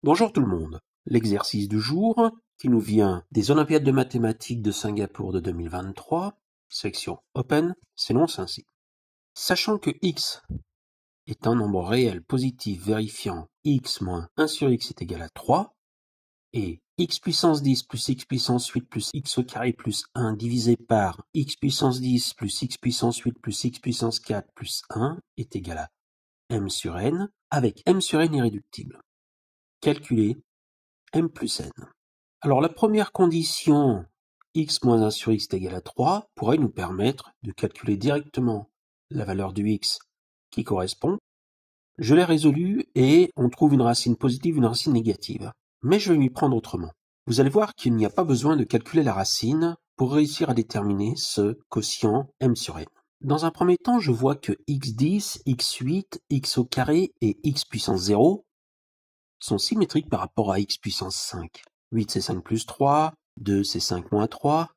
Bonjour tout le monde. L'exercice du jour, qui nous vient des Olympiades de mathématiques de Singapour de 2023, section Open, s'énonce ainsi. Sachant que x est un nombre réel positif vérifiant x moins 1 sur x est égal à 3, et x puissance 10 plus x puissance 8 plus x au carré plus 1 divisé par x puissance 10 plus x puissance 8 plus x puissance 4 plus 1 est égal à m sur n, avec m sur n irréductible. Calculer m plus n. Alors la première condition, x moins 1 sur x est égal à 3, pourrait nous permettre de calculer directement la valeur du x qui correspond. Je l'ai résolu et on trouve une racine positive, une racine négative. Mais je vais m'y prendre autrement. Vous allez voir qu'il n'y a pas besoin de calculer la racine pour réussir à déterminer ce quotient m sur n. Dans un premier temps, je vois que x10, x8, x au carré et x puissance 0 sont symétriques par rapport à x puissance 5. 8 c'est 5 plus 3, 2 c'est 5 moins 3,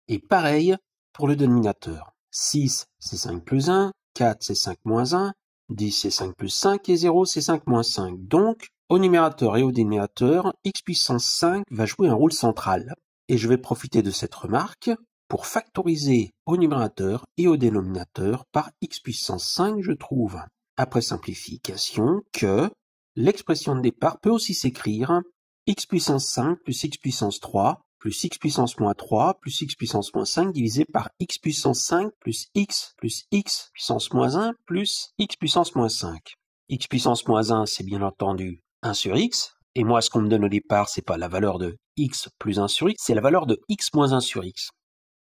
et pareil pour le dénominateur. 6 c'est 5 plus 1, 4 c'est 5 moins 1, 10 c'est 5 plus 5 et 0 c'est 5 moins 5. Donc, au numérateur et au dénominateur, x puissance 5 va jouer un rôle central. Et je vais profiter de cette remarque pour factoriser au numérateur et au dénominateur par x puissance 5, je trouve, après simplification, que l'expression de départ peut aussi s'écrire x puissance 5 plus x puissance 3 plus x puissance moins 3 plus x puissance moins 5 divisé par x puissance 5 plus x puissance moins 1 plus x puissance moins 5. X puissance moins 1, c'est bien entendu 1 sur x, et moi ce qu'on me donne au départ, c'est pas la valeur de x plus 1 sur x, c'est la valeur de x moins 1 sur x.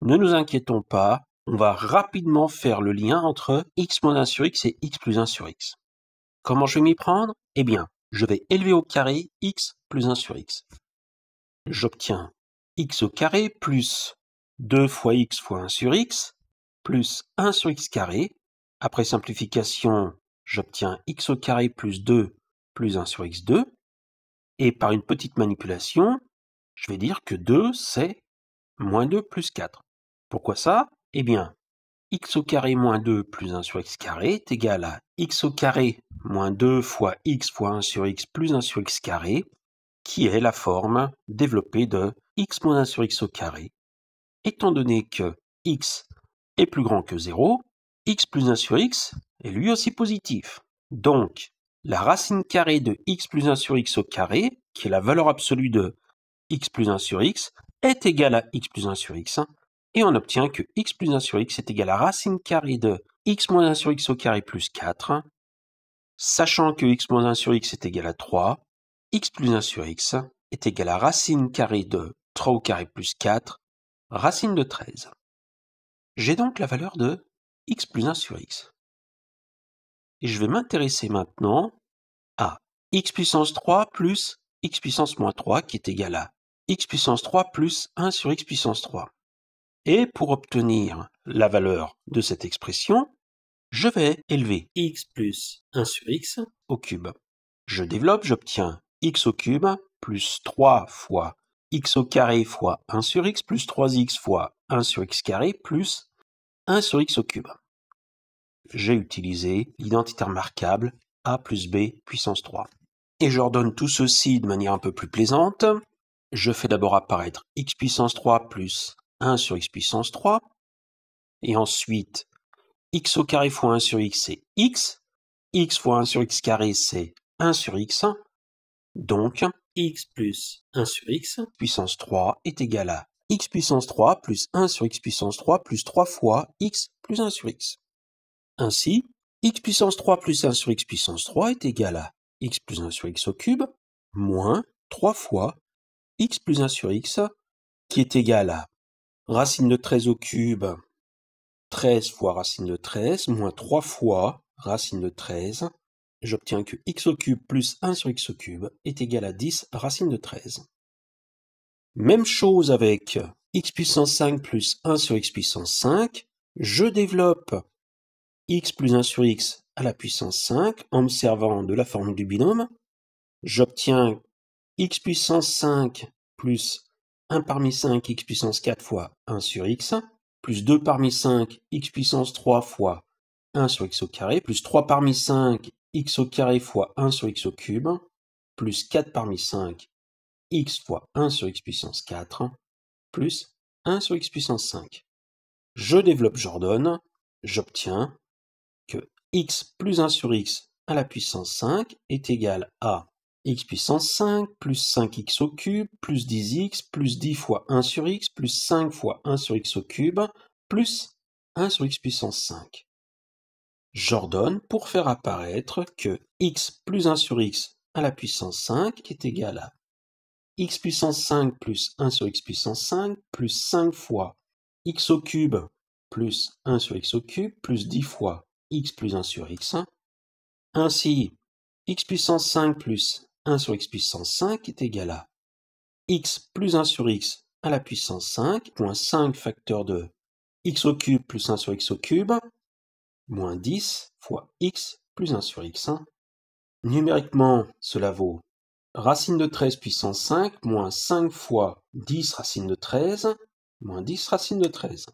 Ne nous inquiétons pas, on va rapidement faire le lien entre x moins 1 sur x et x plus 1 sur x. Comment je vais m'y prendre? Eh bien, je vais élever au carré x plus 1 sur x. J'obtiens x au carré plus 2 fois x fois 1 sur x plus 1 sur x carré. Après simplification, j'obtiens x au carré plus 2 plus 1 sur x2. Et par une petite manipulation, je vais dire que 2, c'est moins 2 plus 4. Pourquoi ça? Eh bien, x au carré moins 2 plus 1 sur x carré est égal à x au carré moins 2 fois 1 sur x plus 1 sur x carré, qui est la forme développée de x moins 1 sur x au carré. Étant donné que x est plus grand que 0, x plus 1 sur x est lui aussi positif. Donc, la racine carrée de x plus 1 sur x au carré, qui est la valeur absolue de x plus 1 sur x, est égale à x plus 1 sur x, et on obtient que x plus 1 sur x est égal à racine carrée de x moins 1 sur x au carré plus 4, sachant que x moins 1 sur x est égal à 3, x plus 1 sur x est égal à racine carrée de 3 au carré plus 4, racine de 13. J'ai donc la valeur de x plus 1 sur x. Et je vais m'intéresser maintenant à x puissance 3 plus x puissance moins 3, qui est égal à x puissance 3 plus 1 sur x puissance 3. Et pour obtenir la valeur de cette expression, je vais élever x plus 1 sur x au cube. Je développe, j'obtiens x au cube plus 3 fois x au carré fois 1 sur x plus 3x fois 1 sur x carré plus 1 sur x au cube. J'ai utilisé l'identité remarquable a plus b puissance 3. Et j'ordonne tout ceci de manière un peu plus plaisante. Je fais d'abord apparaître x puissance 3 plus 1 sur x puissance 3. Et ensuite, x au carré fois 1 sur x, c'est x. X fois 1 sur x carré, c'est 1 sur x. Donc, x plus 1 sur x puissance 3 est égal à x puissance 3 plus 1 sur x puissance 3 plus 3 fois x plus 1 sur x. Ainsi, x puissance 3 plus 1 sur x puissance 3 est égal à x plus 1 sur x au cube moins 3 fois x plus 1 sur x, qui est égal à racine de 13 au cube, 13 fois racine de 13, moins 3 fois racine de 13. J'obtiens que x au cube plus 1 sur x au cube est égal à 10 racine de 13. Même chose avec x puissance 5 plus 1 sur x puissance 5. Je développe x plus 1 sur x à la puissance 5 en me servant de la formule du binôme. J'obtiens x puissance 5 plus 1 parmi 5 x puissance 4 fois 1 sur x, plus 2 parmi 5 x puissance 3 fois 1 sur x au carré, plus 3 parmi 5 x au carré fois 1 sur x au cube, plus 4 parmi 5, x fois 1 sur x puissance 4, plus 1 sur x puissance 5. Je développe Jordan, j'obtiens que x plus 1 sur x à la puissance 5 est égal à x puissance 5 plus 5x au cube plus 10x plus 10 fois 1 sur x plus 5 fois 1 sur x au cube plus 1 sur x puissance 5. J'ordonne pour faire apparaître que x plus 1 sur x à la puissance 5 est égal à x puissance 5 plus 1 sur x puissance 5 plus 5 fois x au cube plus 1 sur x au cube plus 10 fois x plus 1 sur x. Ainsi, x puissance 5 plus 1 sur x puissance 5 est égal à x plus 1 sur x à la puissance 5 moins 5 facteur de x au cube plus 1 sur x au cube moins 10 fois x plus 1 sur x. Numériquement, cela vaut racine de 13 puissance 5 moins 5 fois 10 racine de 13 moins 10 racine de 13.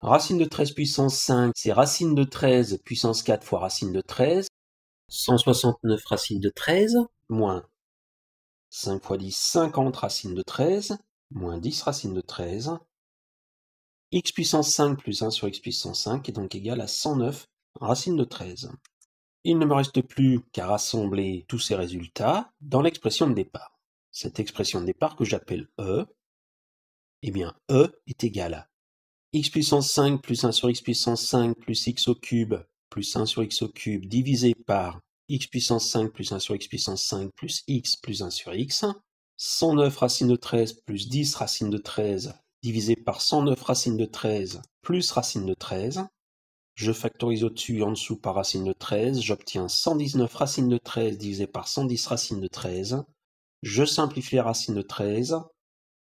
Racine de 13 puissance 5, c'est racine de 13 puissance 4 fois racine de 13, 169 racine de 13, moins 5 fois 10, 50 racine de 13, moins 10 racine de 13. X puissance 5 plus 1 sur x puissance 5 est donc égal à 109 racine de 13. Il ne me reste plus qu'à rassembler tous ces résultats dans l'expression de départ. Cette expression de départ que j'appelle E, eh bien E est égal à x puissance 5 plus 1 sur x puissance 5 plus x au cube plus 1 sur x au cube divisé par x puissance 5 plus 1 sur x puissance 5 plus x plus 1 sur x, 109 racine de 13 plus 10 racine de 13 divisé par 109 racine de 13 plus racine de 13. Je factorise au-dessus et en dessous par racine de 13, j'obtiens 119 racine de 13 divisé par 110 racine de 13. Je simplifie la racine de 13,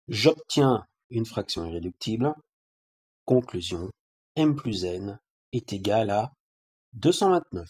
j'obtiens une fraction irréductible. Conclusion, m plus n est égal à 229.